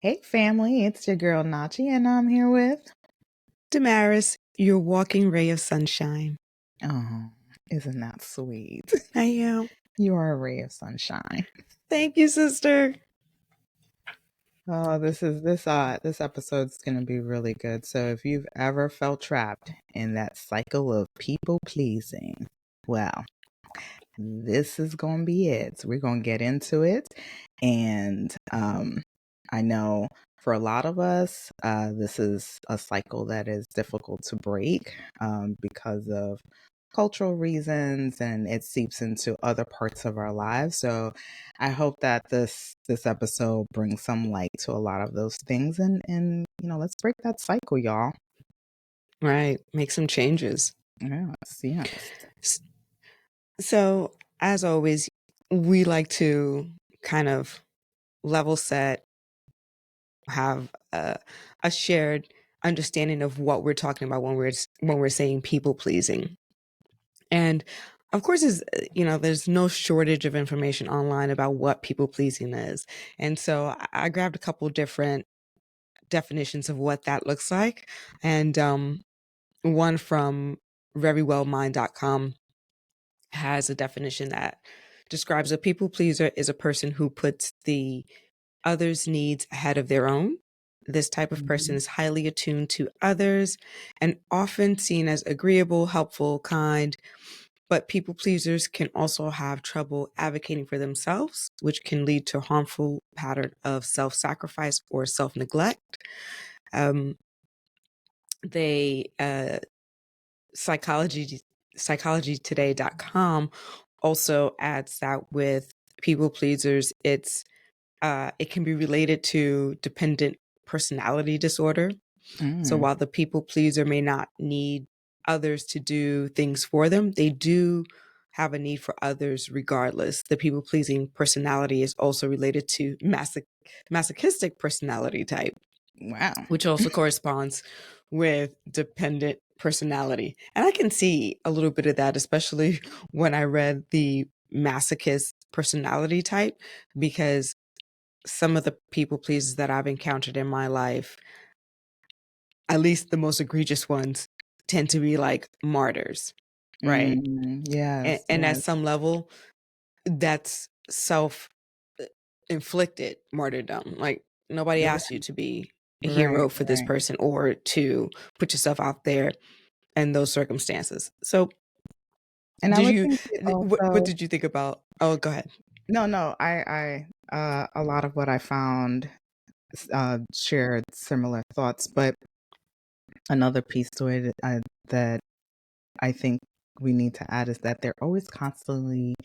Hey family, it's your girl Nachi and I'm here with Damaris, your walking ray of sunshine. Oh, isn't that sweet? I am. You are a ray of sunshine. Thank you, sister. Oh, this episode's gonna be really good. So if you've ever felt trapped in that cycle of people pleasing, well, this is gonna be it. So we're gonna get into it. And I know for a lot of us, this is a cycle that is difficult to break because of cultural reasons, and it seeps into other parts of our lives. So I hope that this episode brings some light to a lot of those things, and let's break that cycle, y'all. Right. Make some changes. Yes. So, as always, we like to kind of level set, have a shared understanding of what we're talking about when we're saying people pleasing. And of course, there's no shortage of information online about what people pleasing is. And so I grabbed a couple different definitions of what that looks like. And one from verywellmind.com has a definition that describes a people pleaser is a person who puts the other's needs ahead of their own. This type of person is highly attuned to others and often seen as agreeable, helpful, kind. But people pleasers can also have trouble advocating for themselves, which can lead to a harmful pattern of self-sacrifice or self-neglect. They psychologytoday.com also adds that with people pleasers, it can be related to dependent personality disorder. So while the people pleaser may not need others to do things for them, they do have a need for others regardless. The people pleasing personality is also related to masochistic personality type. Wow. Which also corresponds with dependent personality. And I can see a little bit of that, especially when I read the masochist personality type, because some of the people pleasers that I've encountered in my life, at least the most egregious ones, tend to be like martyrs, right? Yes. And at some level, that's self-inflicted martyrdom. Like nobody asked you to be a hero for this person or to put yourself out there in those circumstances. So And I would think what did you think about? Oh, go ahead. No, I a lot of what I found shared similar thoughts, but another piece to it that I think we need to add is that they're always constantly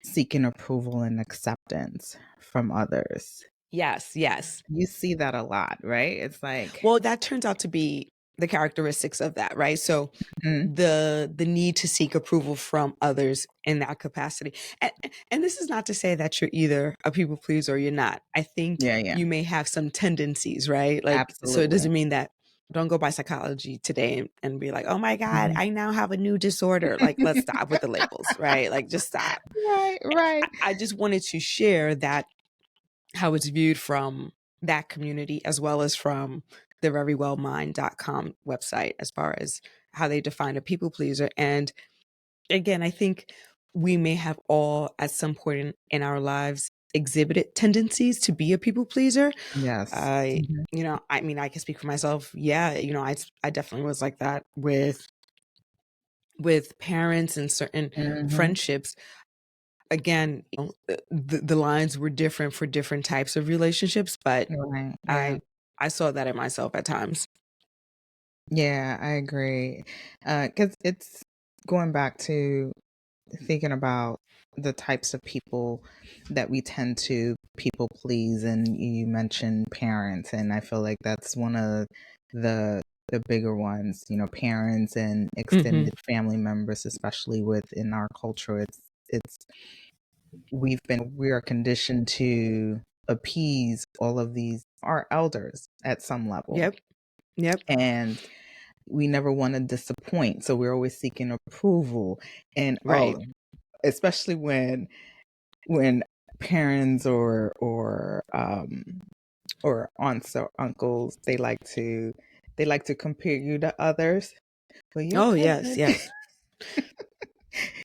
seeking approval and acceptance from others. Yes. You see that a lot, right? It's like, well, that turns out to be the characteristics of that, right? So the need to seek approval from others in that capacity. And this is not to say that you're either a people pleaser or you're not. I think you may have some tendencies, right? Like, so it doesn't mean that don't go by psychology today and be like, oh my God, I now have a new disorder. Like, let's stop with the labels, right? Like, just stop. Right. I just wanted to share that how it's viewed from that community as well as from the verywellmind.com website as far as how they define a people pleaser. And again, I think we may have all at some point in our lives exhibited tendencies to be a people pleaser. Yes. I mean, I can speak for myself. Yeah, I definitely was like that with parents and certain friendships. Again, the lines were different for different types of relationships, but I saw that in myself at times. Yeah, I agree. Because it's going back to thinking about the types of people that we tend to people please, and you mentioned parents, and I feel like that's one of the bigger ones. Parents and extended family members, especially within our culture. It's we are conditioned to appease all of these our elders at some level. Yep. And we never want to disappoint, so we're always seeking approval. And especially when parents or aunts or uncles, they like to compare you to others. Well, your Oh, yes, cousin, yes.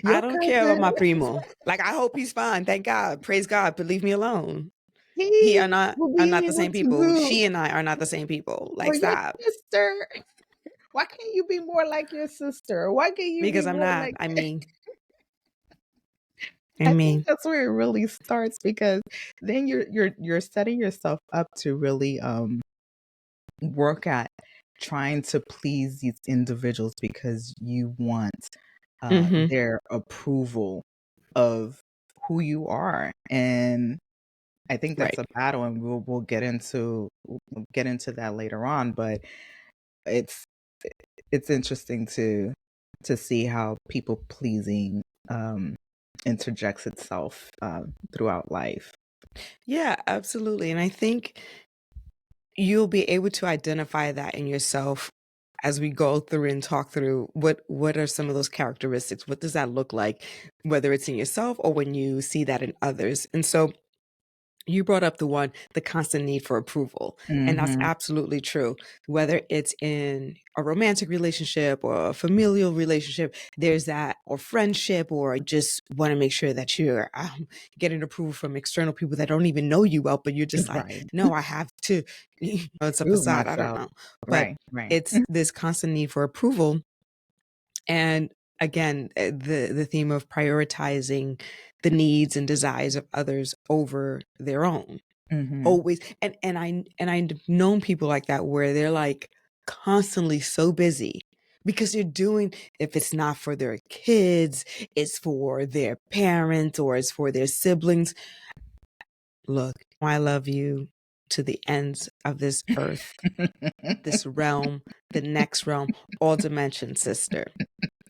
I your don't care about my cousin, primo. Like, I hope he's fine. Thank God. Praise God. But leave me alone. He he will are be not the able same to people. do. She and I are not the same people. Like, Or your stop. sister. Why can't you be more like your sister? Why can't you be Because I'm more not. like? I I think mean, that's where it really starts, because then you're setting yourself up to really work at trying to please these individuals because you want hmm their approval of who you are. And I think that's right. a battle, and we'll get into that later on. But it's it's interesting to see how people pleasing interjects itself throughout life. Yeah, absolutely. And I think you'll be able to identify that in yourself as we go through and talk through what are some of those characteristics. What does that look like, whether it's in yourself or when you see that in others? And so you brought up the constant need for approval. And that's Hmm. absolutely true. Whether it's in a romantic relationship or a familial relationship, there's that, or friendship, or just want to make sure that you're getting approval from external people that don't even know you well, but you're just like, Right. no, I have to. It's a Prove facade. I don't myself. know. But Right. Right. it's this constant need for approval. And again, the theme of prioritizing the needs and desires of others over their own. Hmm. Always. And I've known people like that where they're like constantly so busy because they're doing, if it's not for their kids, it's for their parents or it's for their siblings. Look, I love you to the ends of this earth, this realm, the next realm, all dimensions, sister.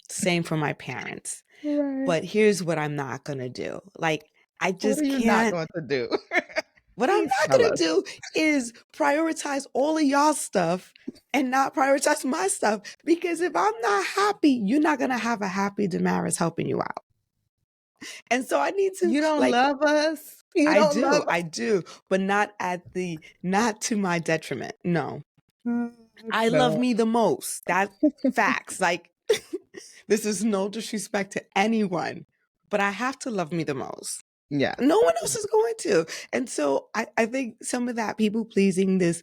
Same for my parents. Right. But here's what I'm not going to do. Like, I What are just you not can't. going to do? What I'm Please not tell going to us. do is prioritize all of y'all stuff and not prioritize my stuff. Because if I'm not happy, you're not going to have a happy Damaris helping you out. And so I need to, You don't like, love us. You don't love I do, but not to my detriment. No, us. I love No. me the most. That facts. Like, this is no disrespect to anyone, but I have to love me the most. Yes. No one else is going to. And so I think some of that people pleasing, this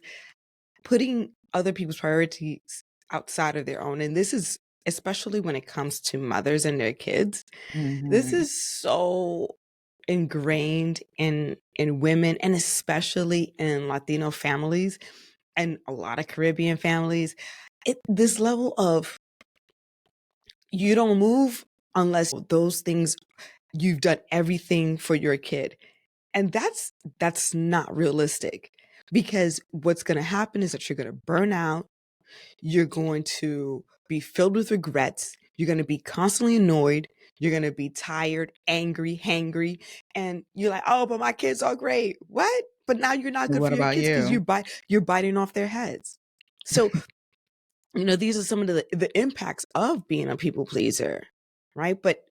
putting other people's priorities outside of their own, and this is especially when it comes to mothers and their kids, this Hmm. is so ingrained in women, and especially in Latino families and a lot of Caribbean families. This level of, you don't move unless those things, you've done everything for your kid. And that's not realistic, because what's going to happen is that you're going to burn out, you're going to be filled with regrets, you're going to be constantly annoyed, you're going to be tired, angry, hangry, and you're like, "Oh, but my kids are great." What? But now you're not good What for your about kids because you? you're biting off their heads. So, these are some of the impacts of being a people pleaser, right? But,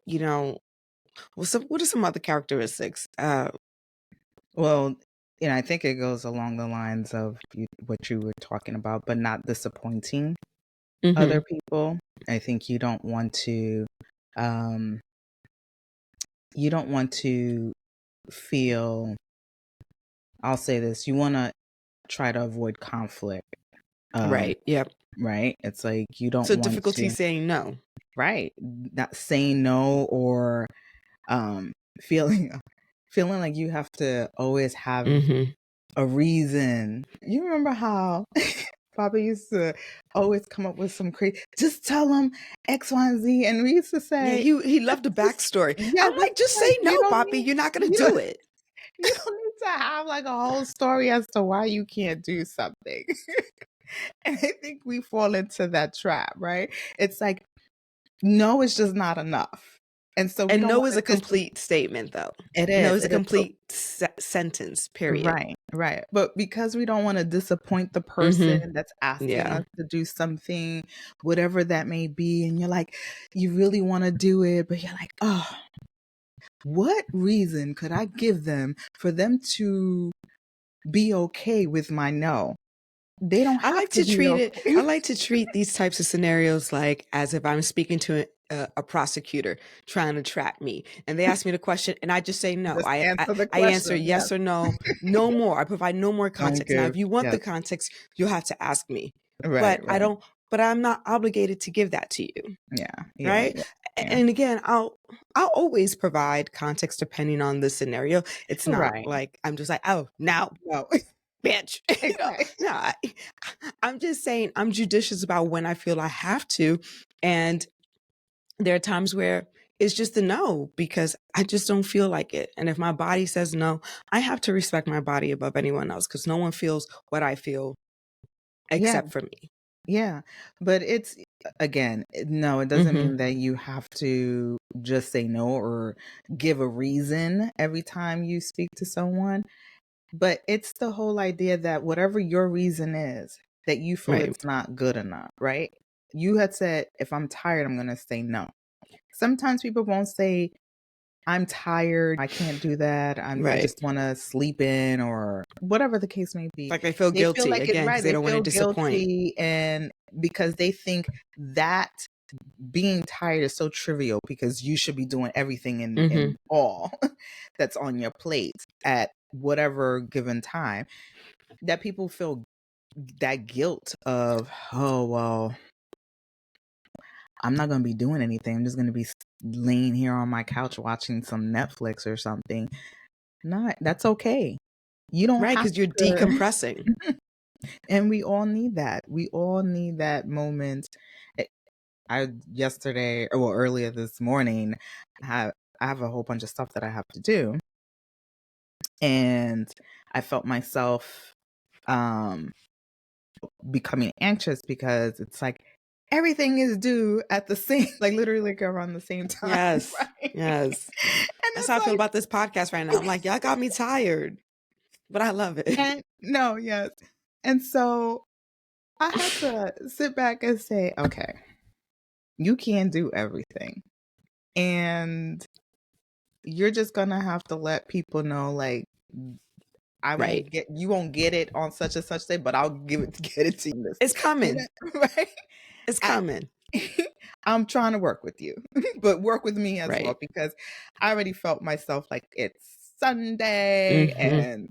what are some other characteristics? Well, I think it goes along the lines of what you were talking about, but not disappointing other Mhm. people. I think um, you don't want to feel. I'll say this: you want to try to avoid conflict. Um, Right. Yep. right? It's like you don't So want difficulty to. saying no. Right, not saying no, or um, feeling feeling like you have to always have Mhm. a reason. You remember how Papa used to always come up with some crazy, just tell them X, Y, and Z. And we used to Yeah, say, he loved the just, backstory. yes, I'm like, just like say no, Poppy. You're not gonna you do don't, it. you don't need to have like a whole story as to why you can't do something. And I think we fall into that trap, right? It's like, no, it's just not enough. And so we And don't no want is to a complete statement, though. it No is. is a It is. So complete sentence. Period. right, right. But because we don't want to disappoint the person Mhm. that's asking Yeah. us to do something, whatever that may be, and you're like, you really want to do it, but you're like, oh, what reason could I give them for them to be okay with my no. They don't I have like to to be treat it. I okay. like to treat these types of scenarios like as if I'm speaking to a prosecutor trying to trap me, and they ask me the question, and I just say no. Just answer the I answer question. Yes. yes or no, no more. I provide no more Don't context. Now, give. if you want the Yes. context, you'll have to ask me. Right. But I Right. don't. But I'm not obligated to give that to you, Yeah. Yeah. right? Yeah. Yeah. And again, I'll always provide context depending on the scenario. It's not Right. like I'm just like, oh, now No. bitch. Exactly. No, I'm just saying I'm judicious about when I feel I have to. And there are times where it's just a no because I just don't feel like it. And if my body says no, I have to respect my body above anyone else because no one feels what I feel Yeah. except for me. Yeah. But it's again, no, it doesn't Mm-hmm. mean that you have to just say no or give a reason every time you speak to someone. But it's the whole idea that whatever your reason is, that you feel Right. it's not good enough, right? You had said, if I'm tired, I'm going to say no. Sometimes people won't say, I'm tired, I can't do that, I Right. just want to sleep in, or whatever the case may be. Like they feel They feel guilty like it, again because right? they They don't want to feel disappoint. guilty, and because they think that being tired is so trivial because you should be doing everything Mm-hmm. in all that's on your plate at whatever given time, that people feel that guilt of, oh, well, I'm not going to be doing anything. I'm just going to be laying here on my couch watching some Netflix or something. Not, that's okay. You don't Right. have Because you're to. decompressing. And we all need that. We all need that moment. I yesterday, or well, earlier this morning, I have a whole bunch of stuff that I have to do, and I felt myself um becoming anxious because it's like everything is due at the same, like literally like around the same time, Yes. right? Yes. And That's how I feel it's about this podcast right now. I'm like, y'all got me tired, but I love it. and no, yes. And so I had to sit back and say, okay, you can't do everything. And you're just gonna have to let people know, like, Right. you won't get it on such and such day, but I'll get it to you on this It's day. You coming. know, right? It's I, coming. I'm trying to work with you, but work with me as well Right. because I already felt myself like it's Sunday Mm-hmm. and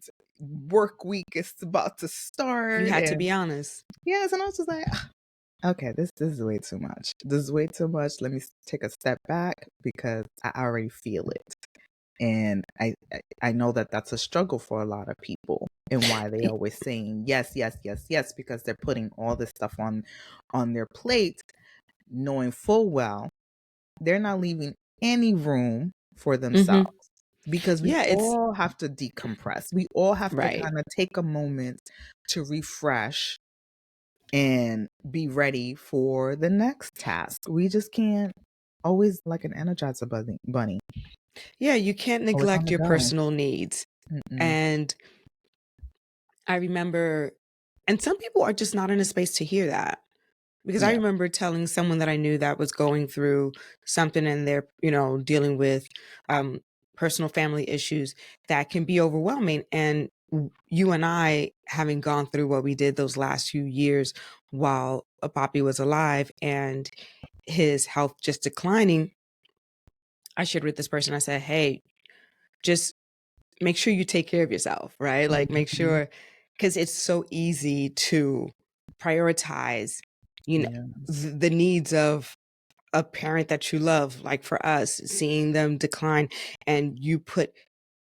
work week is about to You start. had to And be honest. yes, and I was just like, okay, this is way too much. This is way too much. Let me take a step back because I already feel it. And I know that that's a struggle for a lot of people, and why they always saying yes, yes, yes, yes, because they're putting all this stuff on their plate, knowing full well they're not leaving any room for Mm-hmm. themselves, because we Yeah, it's all have to decompress. We all have to right. kind of take a moment to refresh and be ready for the next task. We just can't always like an energizer bunny, Yeah, you can't always on neglect the your go. personal needs. Mm-mm. And I remember, and some people are just not in a space to hear that. Because I Yeah. remember telling someone that I knew that was going through something and they're, dealing with personal family issues that can be overwhelming. And you and I, having gone through what we did those last few years while Papi was alive and his health just declining, I shared with this person, I said, hey, just make sure you take care of yourself, right? Like make Mhm. sure, because it's so easy to prioritize, you know, Yes. the needs of a parent that you love, like for us, seeing them decline, and you put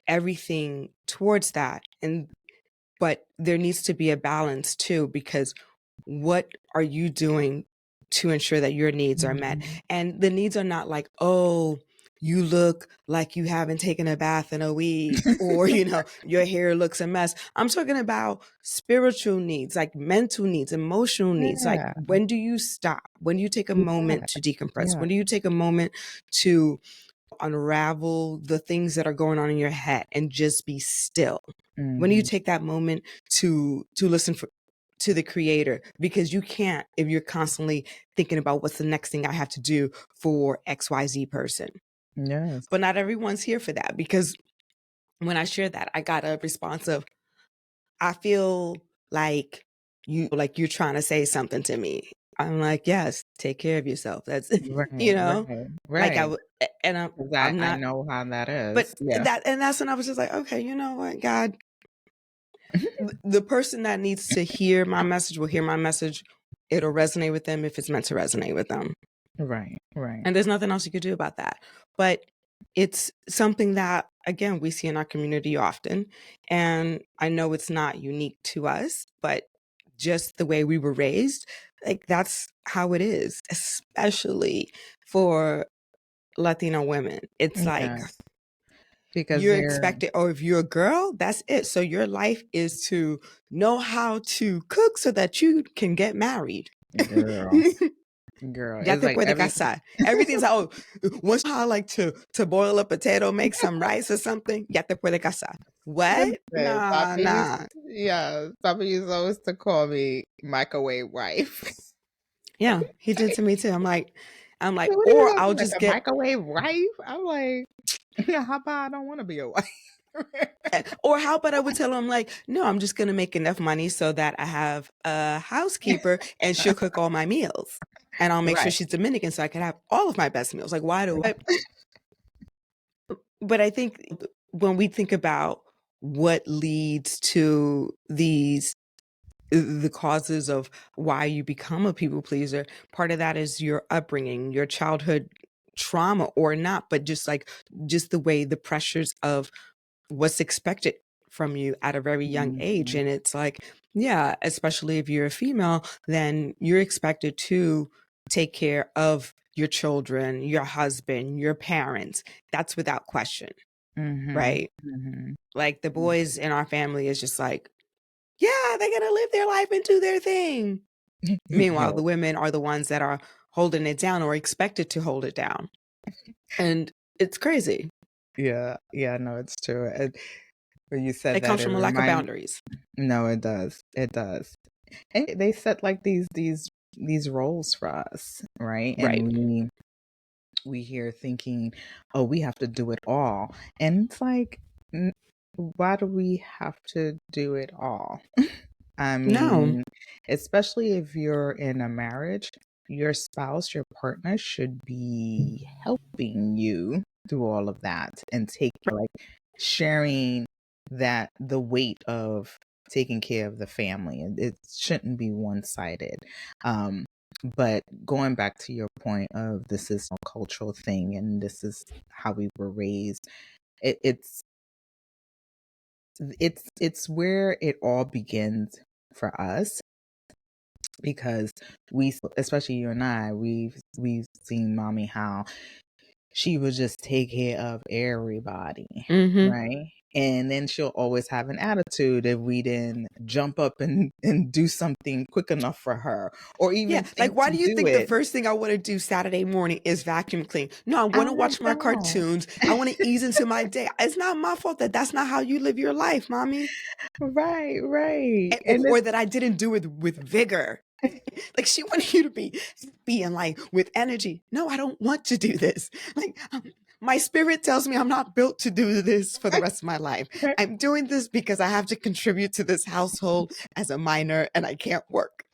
everything towards that. But there needs to be a balance too, because what are you doing to ensure that your needs are met? Mhm. And the needs are not like, oh, you look like you haven't taken a bath in a week, or, your hair looks a mess. I'm talking about spiritual needs, like mental needs, emotional needs. Like, Yeah. when do you stop? When do you take a Do moment that. to decompress? Yeah. When do you take a moment to unravel the things that are going on in your head and just be still? When do you Mhm. take that moment to listen to the creator? Because you can't if you're constantly thinking about what's the next thing I have to do for XYZ person. Yes. But not everyone's here for that, because when I shared that, I got a response of, I feel like you're trying to say something to me. I'm like, yes, take care of yourself. That's Right, like right. and 'Cause I'm I not, know how that is. but Yeah. that's when I was just like, okay, you know what, God, the person that needs to hear my message will hear my message. It'll resonate with them if it's meant to resonate with them. Right, right. And there's nothing else you could do about that. But it's something that, again, we see in our community often. And I know it's not unique to us, but just the way we were raised, like that's how it is, especially for Latino women. It's like Yes, because you're they're expected, or if you're a girl, that's it. So your life is to know how to cook so that you can get married. girl, girl. Ya It's te like puede every casar. Everything's like, oh, once you know how like to boil a potato, make some rice or something, ya te puede casar. What? listen, Nah, Papa used nah. yeah, Papa used always to call me microwave wife. Yeah, he did to me too. I'm like, What are you or gonna I'll be like just a get, microwave wife? I'm like, yeah, how about I don't want to be a wife? or how about I would tell him like, no, I'm just gonna make enough money so that I have a housekeeper and she'll cook all my meals, and I'll make sure Right. she's Dominican so I can have all of my best meals. Like, why do I? But I think when we think about what leads to the causes of why you become a people pleaser, part of that is your upbringing, your childhood trauma or not, but just the way the pressures of what's expected from you at a very young age. Mhm. And it's like, yeah, especially if you're a female, then you're expected to take care of your children, your husband, your parents. That's without question, Mhm. right? Mhm. Like the boys in our family is just like, yeah, they're going to live their life and do their thing. Meanwhile, Yeah. the women are the ones that are holding it down or expected to hold it down. And it's crazy. Yeah. Yeah. No, it's true. When you said It that, comes it from a lack of reminded. boundaries. No, it does. It does. And they set like these roles for us, right? And Right. we hear thinking, oh, we have to do it all, and it's like, why do we have to do it all? I No. mean, especially if you're in a marriage, your spouse, your partner should be helping you through all of that and like sharing the weight of taking care of the family. And it shouldn't be one sided. Um, but going back to your point of this is a cultural thing and this is how we were raised, it's it's where it all begins for us, because we, especially you and I, we've seen mommy how she would just take care of everybody, Mm-hmm. right? And then she'll always have an attitude if we didn't jump up and do something quick enough for her, or Yeah. even Like, think why to do you do think the it. first thing I want to do Saturday morning is vacuum clean? No, I I want to watch my know. cartoons. I want to ease into my day. It's not my fault that that's not how you live your life, mommy. Right, right. Or, And or it's that I didn't do it with vigor. Like she wanted you to be happy and like with energy. No, I don't want to do this. Like my spirit tells me I'm not built to do this for the rest of my life. I'm doing this because I have to contribute to this household as a minor and I can't work.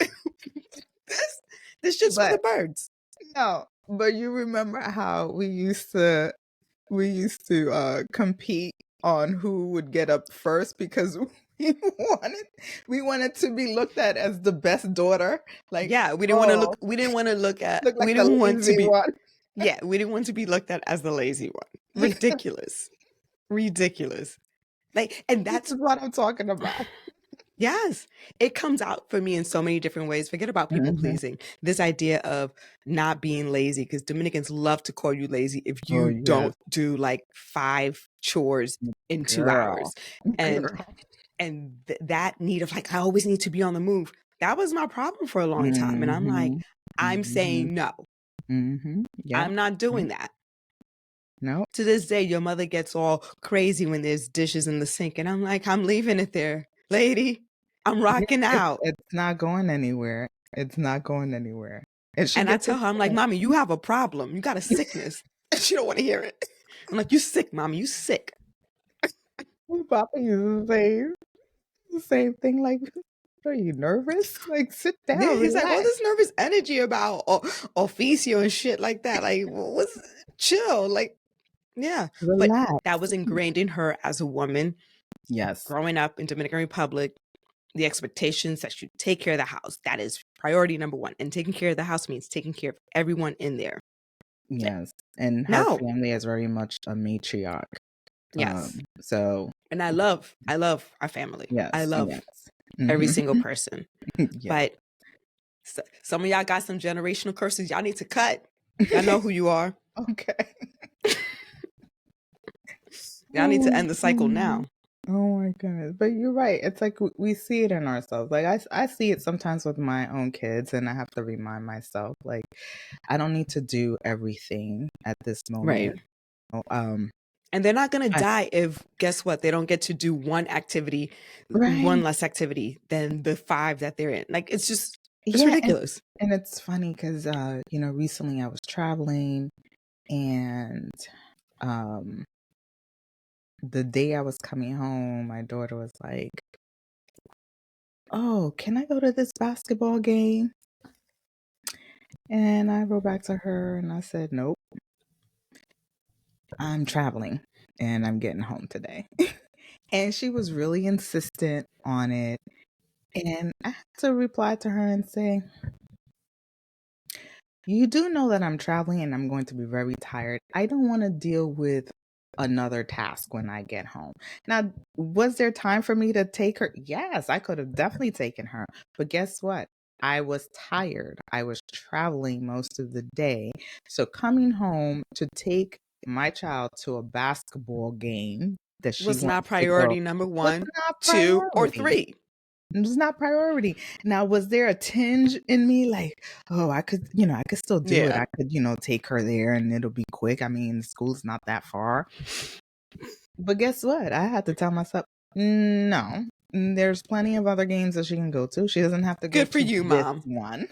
this this shit's for the but birds. no, but you remember how we used to compete on who would get up first, because we wanted we wanted to be looked at as the best daughter. Like, Yeah, oh, we didn't want to look at, look like we the didn't want to lazy be, one. yeah, we didn't want to be looked at as the lazy one. Ridiculous. Ridiculous. Like, and This that's, is what I'm talking about. yes, it comes out for me in so many different ways. Forget about people Mhm. pleasing. This idea of not being lazy, because Dominicans love to call you lazy if Oh you yes, don't do like 5 chores in two girl, hours. And girl. that need of like, I always need to be on the move. That was my problem for a long time. And I'm like, Mhm. I'm Mhm. saying no, Mhm. Yep. I'm not doing Yep. that. No. To this day, your mother gets all crazy when there's dishes in the sink. And I'm like, I'm leaving it there, lady. I'm Yeah, rocking out. it's not going anywhere. It's not going anywhere. And she And I gets tell her, I'm like, upset. mommy, you have a problem. You got a sickness. And she don't want to hear it. I'm like, you sick, mommy. You sick. Papa uses the same. Same thing. Like, are you nervous? Like, sit Yeah, down, he's like, all relax. this nervous energy about officio and shit like that. Like, what's chill? Like, yeah. But that Relax. was ingrained in her as a woman Yes. growing up in Dominican Republic. The expectations that you take care of the house. That is priority number one. And taking care of the house means taking care of everyone in there. Yes. And her No. family is very much a matriarch. Yes. So And I love our family. I yes, love yes. every Hmm. single person. Yes. But some of y'all got some generational curses y'all need to cut. Y'all know who you are. Okay. Y'all need Oh to my end the cycle goodness. now. Oh my goodness. But you're right. It's like we see it in ourselves. Like I see it sometimes with my own kids, and I have to remind myself, like, I don't need to do everything at this Right. moment. Um, And they're not going to I, die if, guess what, they don't get to do one activity, right. one less activity than the 5 that they're in. Like, it's Yeah, ridiculous. and it's funny because recently I was traveling, and um the day I was coming home, my daughter was like, "Oh, can I go to this basketball game?" And I wrote back to her and I said, "Nope, I'm traveling and I'm getting home today." And she was really insistent on it. And I had to reply to her and say, "You do know that I'm traveling and I'm going to be very tired. I don't want to deal with another task when I get home." Now, was there time for me to take her? Yes, I could have definitely taken her. But guess what? I was tired. I was traveling most of the day. So coming home to take my child to a basketball game that she Was not wanted to go priority number was 1, not 2, or priority. 3. It was not priority. Now, was there a tinge in me like, oh, I could still do it. Yeah. I could, take her there and it'll be quick. I mean, school's not that far. But guess what? I had to tell myself, no, there's plenty of other games that she can go to. She doesn't have to go Good for to you, this Mom. one.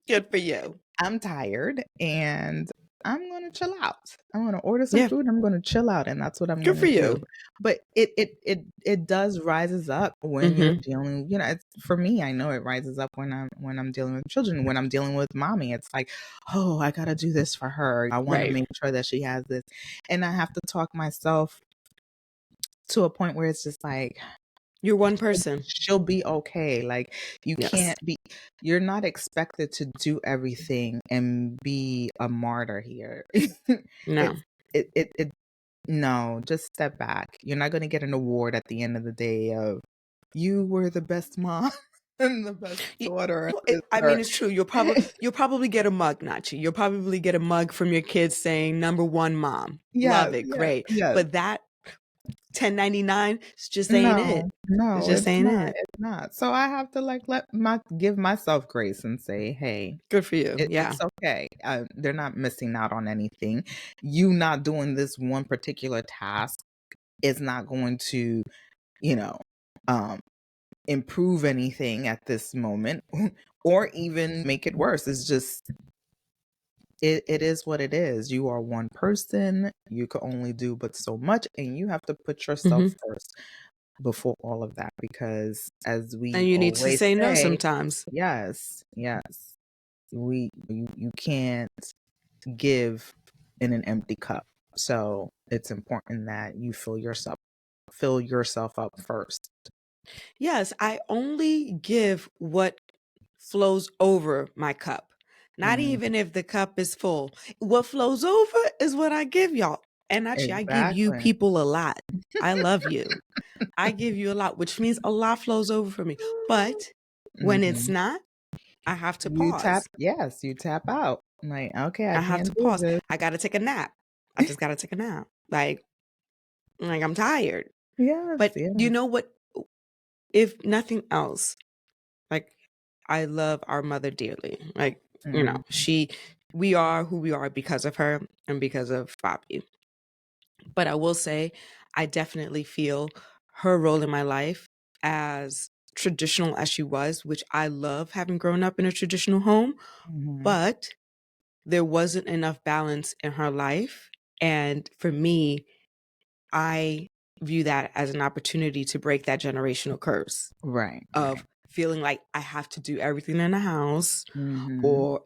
Good for you. I'm tired and I'm going to chill out. I'm going to order some Yeah. food. I'm going to chill out, and that's what I'm Good going for to do. you. But it does rises up when you're Mm-hmm. dealing. It's, for me, I know it rises up when I'm dealing with children. When I'm dealing with mommy, it's like, oh, I got to do this for her. I want to Right. make sure that she has this, and I have to talk myself to a point where it's just like, You're one person. she'll be okay. Like, Yes. you're not expected to do everything and be a martyr here. No. It's it no, just step back. You're not going to get an award at the end of the day of, you were the best mom and the best daughter and this I or mean, it's true. You'll probably get a mug, Nachi. You'll probably get a mug from your kids saying "number one mom." yes, Love it, yes, great. yes. But that 1099 just ain't it. No, It's no, just it's ain't not. it. It's not. So I have to like give myself grace and say, hey, Good for you. Yeah. it's okay. They're not missing out on anything. You not doing this one particular task is not going to, you know, um, improve anything at this moment or even make it worse. It's just, it is what it is. You are one person. You can only do but so much, and you have to put yourself Mm-hmm. first before all of that, because as And we you need to always say no say, sometimes. yes, yes, you can't give in an empty cup. So it's important that you fill yourself up first. Yes, I only give what flows over my cup. Not Mm, even if the cup is full. What flows over is what I give y'all. And actually, I give you exactly. people a lot. I love you. I give you a lot, which means a lot flows over for me. But when it's Hmm. not, I have to You tap, pause. yes, you tap out. Like, okay, I I have can't to do pause. this. I got to take a nap. I just got to take a nap. Like I'm tired. Yes, But you yes. know what? If nothing else, like I love our mother dearly. Like, Mm, we are who we are because of her and because of Bobby. But I will say, I definitely feel her role in my life, as traditional as she was, which I love having grown up in a traditional home, mhm, but there wasn't enough balance in her life. And for me, I view that as an opportunity to break that generational curse Right. of feeling like I have to do everything in the house, Mm-hmm. or,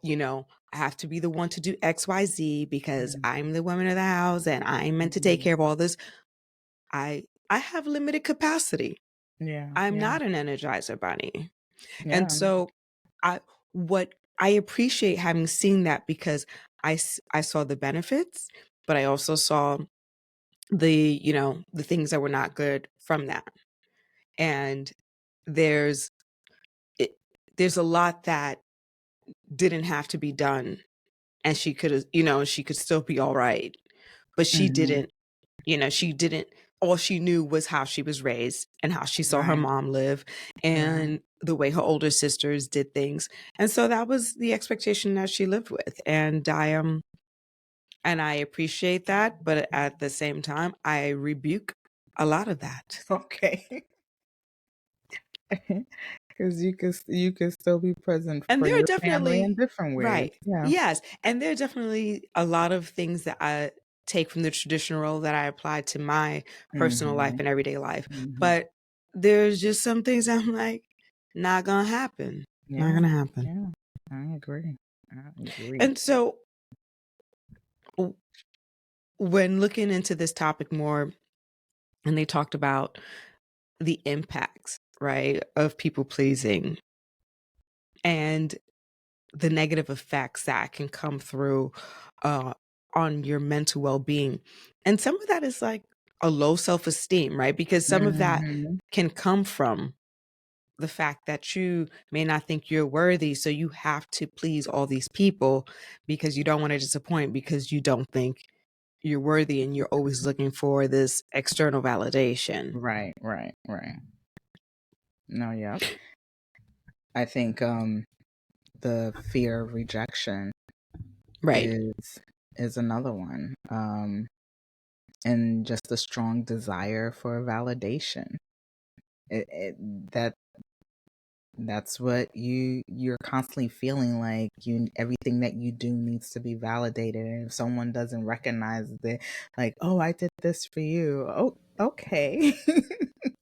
I have to be the one to do XYZ because Mm-hmm. I'm the woman of the house and I'm meant to take care of all this. I have limited capacity. Yeah. I'm Yeah. not an energizer bunny. And Yeah. so I what I appreciate having seen that, because I saw the benefits, but I also saw the things that were not good from that. And there's it, there's a lot that didn't have to be done, and she could still be all right. But Mm-hmm. she didn't all she knew was how she was raised and how she saw her Right. mom live Right. and the way her older sisters did things. And so that was the expectation that she lived with. And I appreciate that, but at the same time, I rebuke a lot of that. Okay. Because you could still be present And for there are your family in definitely, different ways. right. Yeah. Yes. And there are definitely a lot of things that I take from the traditional role that I apply to my personal life Mm-hmm. and everyday life. Mm-hmm. But there's just some things I'm like, not gonna happen. Not Yeah. gonna happen. Yeah. I agree. I agree. And so w- when looking into this topic more, and they talked about the impacts, right, of people pleasing and the negative effects that can come through uh, on your mental well-being. And some of that is like a low self-esteem, right? Because some of that Mm-hmm. can come from the fact that you may not think you're worthy, so you have to please all these people because you don't want to disappoint, because you don't think you're worthy, and you're always looking for this external validation. Right. Right. Right. No. Yep. I think the fear of rejection Right. is another one. And just a strong desire for validation. That that's what you're constantly feeling like everything that you do needs to be validated, and if someone doesn't recognize that, like, oh, I did this for you, oh, okay.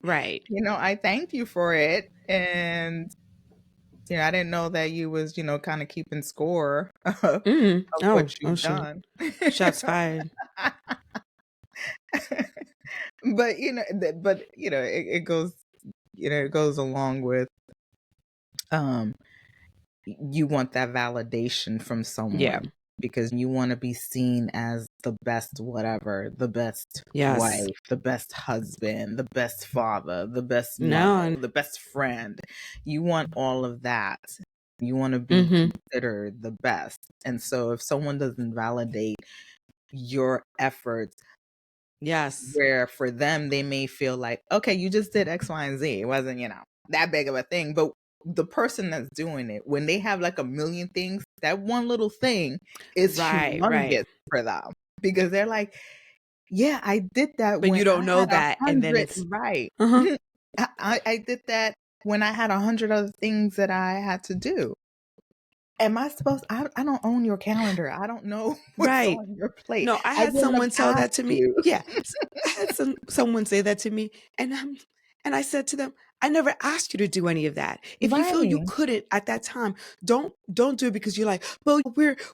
Right. I thank you for it, and I didn't know that you was kind of keeping score of Oh, what oh you've shoot. done. Shots fired. But it goes along with um you want that validation from Yeah. someone because you want to be seen as the best whatever, the best Yes. wife, the best husband, the best father, the best No. mother, the best friend. You want all of that. You want to be Mm-hmm. considered the best. And so if someone doesn't validate your efforts, Yes. where for them they may feel like, okay, you just did X, Y, and Z. It wasn't, that big of a thing. But the person that's doing it, when they have like a million things, that one little thing is Right. Right. humongous for them because they're like, yeah, I did that But when you I don't know had that, and then 100. it's Right. uh-huh. I did that when I had 100 other things that I had to do. Am I supposed? I don't own your calendar. I don't know what's Right. on your plate. No, I I had wouldn't have someone tell that asked to me. you. Yeah. I had someone say that to me, and I said to them, I never asked you to do any of that. If you feel you Right. couldn't at that time, don't do it because you're like, well,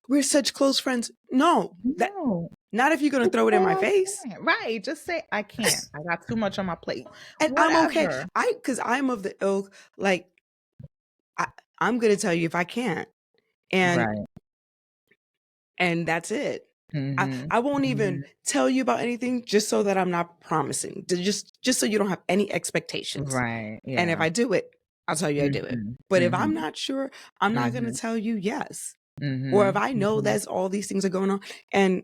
we're such close friends. No, that No. not if you're gonna Just throw it say in my I face. can't. Right. Just say I can't. I got too much on my plate. And I'm okay. Whatever. Because I'm of the ilk, like I, I'm gonna tell you if I can't. And Right. that's it. I, Mhm. I won't even Mhm. tell you about anything just so that I'm not promising. Just so you don't have any expectations. Right. And if Yeah. I do it, I'll tell you I do it. Mhm. But if I'm Mhm. not sure, I'm not gonna Mhm. tell you yes. Or if Mhm. I know Mhm. that's all these things are going on. And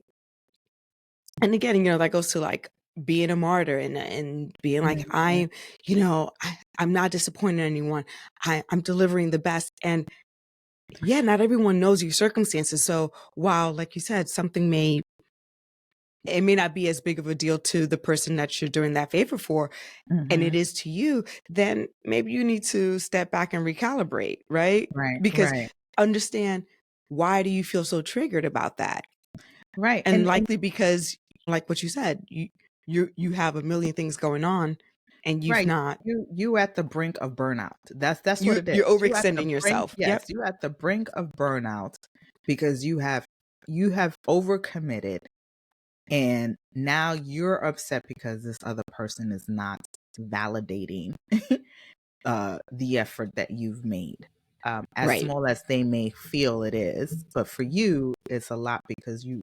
again, that goes to like being a martyr and being like, Mhm. I'm not disappointing anyone. I'm delivering the best. And yeah, not everyone knows your circumstances. So while, like you said, it may not be as big of a deal to the person that you're doing that favor for, and it Mhm. is to you, then maybe you need to step back and recalibrate, right? Right. Because Right. understand, why do you feel so triggered about that? Right. And And likely because, like what you said, you have a million things going on and you've Right. not. You at the brink of burnout. That's what it is. You're You at the overextending brink, yourself. yes, Yep. you at the brink of burnout because you have overcommitted, and now you're upset because this other person is not validating the effort that you've made. As Right. small as they may feel it is, but for you, it's a lot because you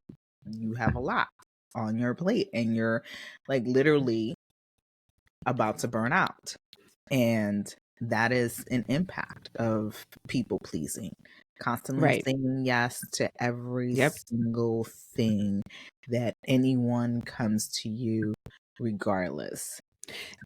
have a lot on your plate and you're like literally about to burn out. And that is an impact of people pleasing, constantly Right. saying yes to every Yep. single thing that anyone comes to you regardless.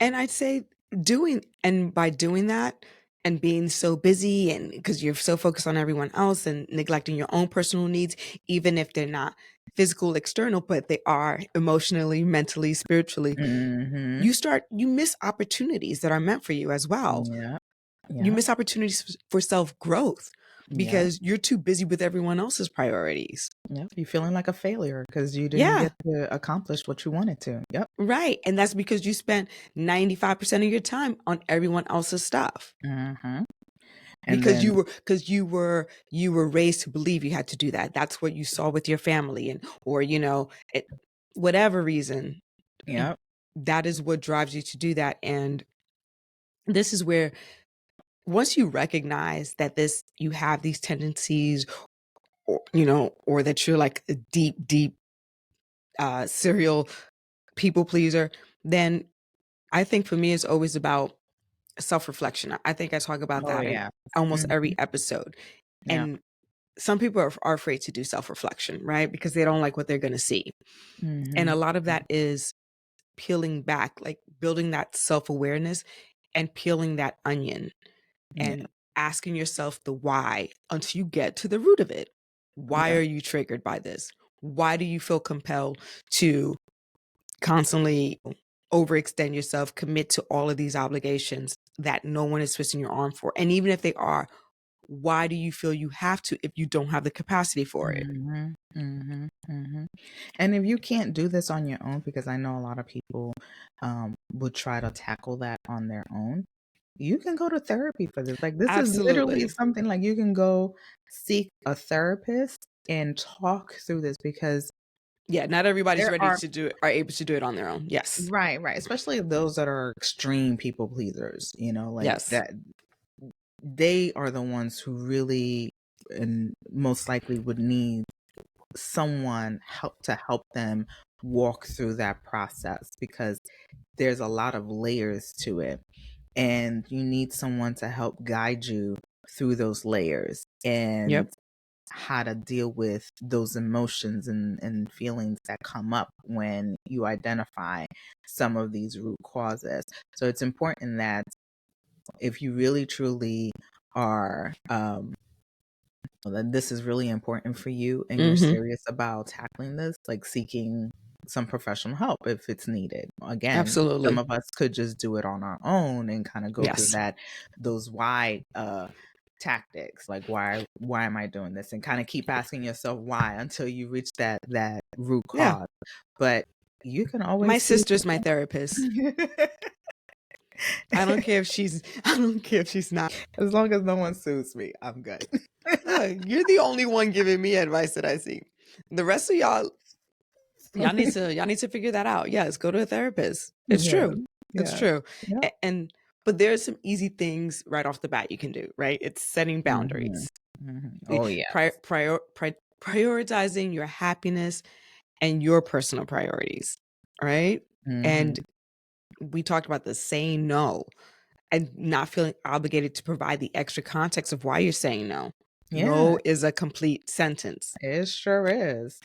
And I'd say by doing that and being so busy and because you're so focused on everyone else and neglecting your own personal needs, even if they're not physical, external, but they are emotionally, mentally, spiritually, Mm-hmm. you miss opportunities that are meant for you as well. Yeah. You Yeah. miss opportunities for self growth Yeah. because you're too busy with everyone else's priorities. Yep. You're feeling like a failure because you didn't Yeah. get to accomplish what you wanted to. Yep. Right. And that's because you spent 95% of your time on everyone else's stuff. Mm-hmm. And Because then, you were raised to believe you had to do that. That's what you saw with your family and or whatever reason, yep. that is what drives you to do that. And this is where once you recognize that this you have these tendencies or that you're like a deep serial people pleaser, then I think for me it's always about self-reflection. I think I talk about Oh, that in yeah. almost Mm-hmm. every episode. Yeah. And some people are afraid to do self-reflection, right? Because they don't like what they're going to see. And Mm-hmm. a lot of that is peeling back, like building that self-awareness and peeling that onion Yeah. and asking yourself the why until you get to the root of it. Why Yeah. are you triggered by this? Why do you feel compelled to constantly overextend yourself, commit to all of these obligations that no one is twisting your arm for? And even if they are, why do you feel you have to if you don't have the capacity for it? Mhm, mhm, mhm. And if you can't do this on your own, because I know a lot of people would try to tackle that on their own, you can go to therapy for this. Like, this is literally Absolutely. something like you can go seek a therapist and talk through this because Yeah, not everybody's there ready are, to do it, are able to do it on their own. Yes. right, right, especially those that are extreme people pleasers, like Yes. that, they are the ones who really and most likely would need someone to help them walk through that process because there's a lot of layers to it and you need someone to help guide you through those layers and Yep. how to deal with those emotions and feelings that come up when you identify some of these root causes. So it's important that if you really truly are that this is really important for you and you're Hmm. serious about tackling this, like seeking some professional help if it's needed. Again, some Absolutely. of us could just do it on our own and kind of go through Yes. those why tactics, like why am I doing this? And kind of keep asking yourself why until you reach that root Yeah. cause. But you can My always see sister's my therapist. I don't care if she's not. as long as no one sues me, I'm good. Look, you're the only one giving me advice that I see. The rest of y'all need to figure that out. Yes, go to a therapist. It's Yeah, true. It's yeah, true. yeah. And but there's some easy things right off the bat you can do, right? It's setting Hmm. boundaries. Hmm. Eh, Oh yeah. Prioritizing your happiness and your personal priorities, right? Hmm. And we talked about the saying no and not feeling obligated to provide the extra context of why you're saying no. Yeah, No is a complete sentence. it sure is.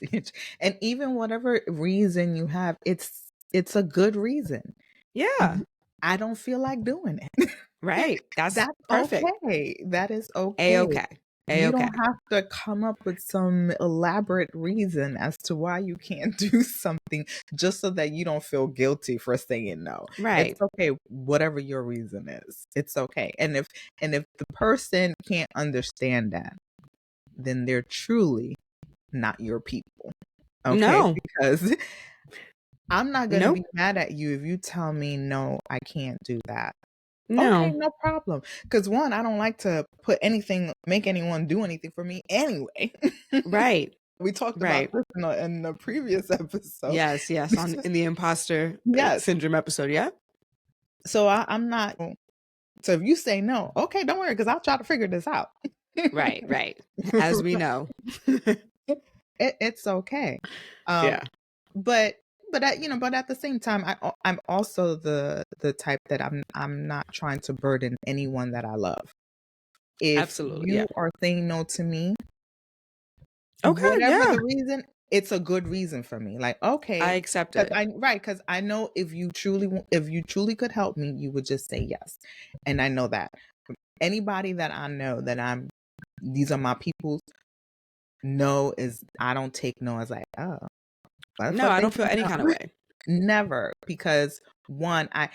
And even whatever reason you have, it's a good reason. Yeah, I don't feel like doing it. right. That's That's perfect. okay. That is A okay. okay. A You don't okay. have to come up with some elaborate reason as to why you can't do something just so that you don't feel guilty for saying no. It's Right. okay, whatever your reason is. It's okay. And if the person can't understand that, then they're truly not your people. Okay? No. Because I'm not going to be Nope. mad at you if you tell me, no, I can't do that. Okay, No. no problem. Because one, I don't like to make anyone do anything for me anyway. Right. We talked about Right. this in the previous episode. Yes. Yes. In the imposter Yes. syndrome episode. Yeah. So I'm not. So if you say no, okay, don't worry, because I'll try to figure this out. Right. Right. As we know. It's okay. Um, Yeah. but but at the same time, I'm also the type that I'm not trying to burden anyone that I love. If Absolutely. Yeah. you are saying no to me, Okay. whatever Yeah. the reason, it's a good reason for me. Like, I okay, accept because it. because I know if you truly could help me, you would just say yes, and I know that anybody that I know that these are my people. No is I don't take no as like, oh, why the No, fuck I they don't feel say any kind of no? way. Never, because one, I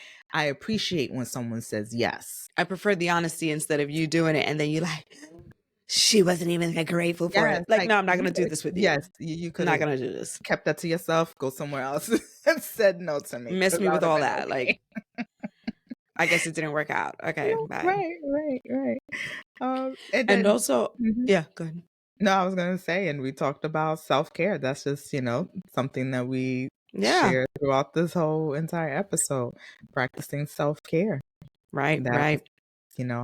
appreciate when someone says yes. I prefer the honesty instead of you doing it and then you like, she wasn't even that grateful for Yes, it. Like, like no, I'm not gonna do this with you. yes, you I'm could not have gonna do this. kept that to yourself, go somewhere else, and said no to me Miss because me I with would have all been that. Like, okay. I guess it didn't work out. Okay, bye. Right. And And then also, mhm. yeah, go ahead. No, I was gonna say, and we talked about self care. That's just something that we Yeah, share throughout this whole entire episode, practicing self care. right, That right.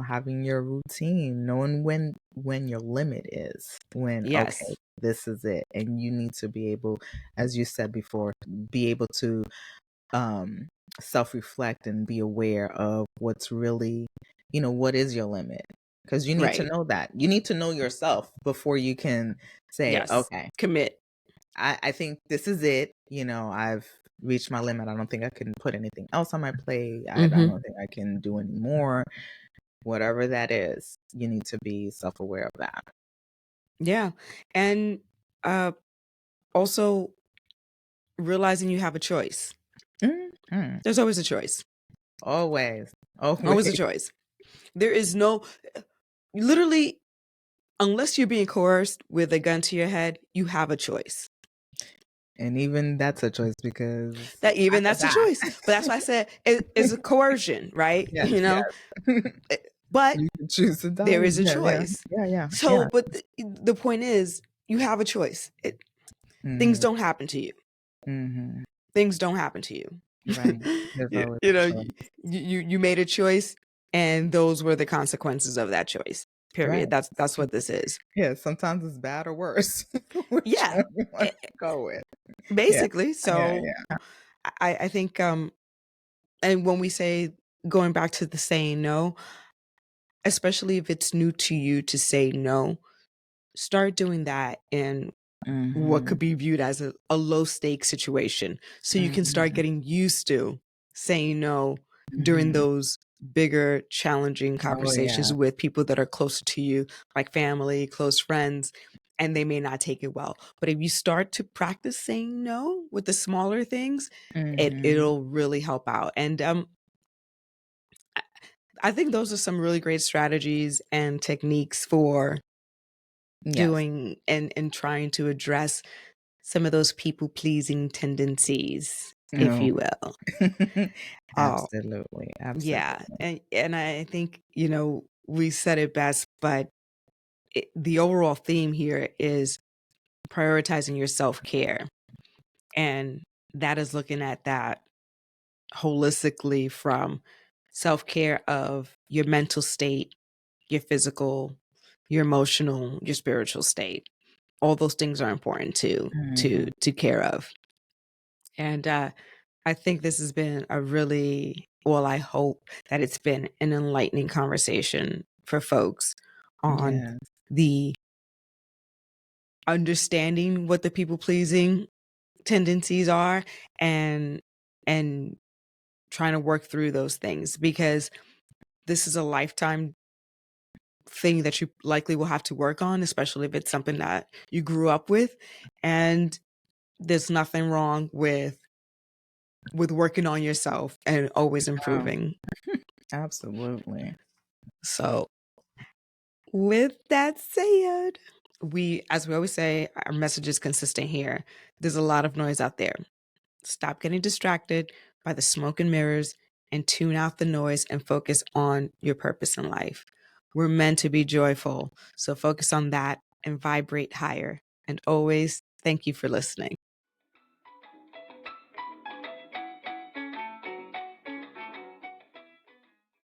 having your routine, knowing when your limit is, when okay, Yes, this is it, and you need to be able, as you said before, be able to um self-reflect and be aware of what's really, what is your limit, because you need to right. know that. You need to know yourself before you can say, Yes. okay, Commit. I think this is it. I've reached my limit. I don't think I can put anything else on my plate. I Mm-hmm. don't think I can do any more. Whatever that is, you need to be self-aware of that. Yeah. And uh also realizing you have a choice. Mhm. There's always a choice. Always. Always a Always. choice. There is no literally unless you're being coerced with a gun to your head, you have a choice. And even that's a choice because That I even could that's a die. choice. But that's why I said it's a coercion, right? Yes, yes. But You can choose to die. there is a Yeah. choice. Yeah. So, but the point is, you have a choice. Things Mhm. don't happen to you. Mhm. Things don't happen to you. Right. There's you, always you a know, choice. you made a choice, and those were the consequences of that choice. Right. Period. That's what this is. Yeah, sometimes it's bad or worse. Which Yeah, one you want eh, to go with? Yeah. basically. So Yeah. I think and when we say going back to the saying no, especially if it's new to you to say no, start doing that in what Mhm. could be viewed as a low stakes situation. So you can start Mhm. getting used to saying no during Mhm. those bigger, challenging Oh, yeah. conversations with people that are closer to you, like family, close friends, and they may not take it well. But if you start to practice saying no with the smaller things, Mhm. it'll really help out. And I think those are some really great strategies and techniques for Yes. doing and trying to address some of those people pleasing tendencies, if No. you will. Oh, Absolutely. yeah. Absolutely. And I think, we said it best, but the overall theme here is prioritizing your self-care. And that is looking at that holistically from self-care of your mental state, your physical, your emotional, your spiritual state. All those things are important Mhm. to care of. And I think this has been a really, well, I hope that it's been an enlightening conversation for folks on Yeah. the understanding what the people pleasing tendencies are and and trying to work through those things, because this is a lifetime thing that you likely will have to work on, especially if it's something that you grew up with. And there's nothing wrong with working on yourself and always Oh, improving. absolutely. So, with that said, as we always say, our message is consistent here. There's a lot of noise out there. Stop getting distracted by the smoke and mirrors and tune out the noise and focus on your purpose in life. We're meant to be joyful, so focus on that and vibrate higher. And always, thank you for listening.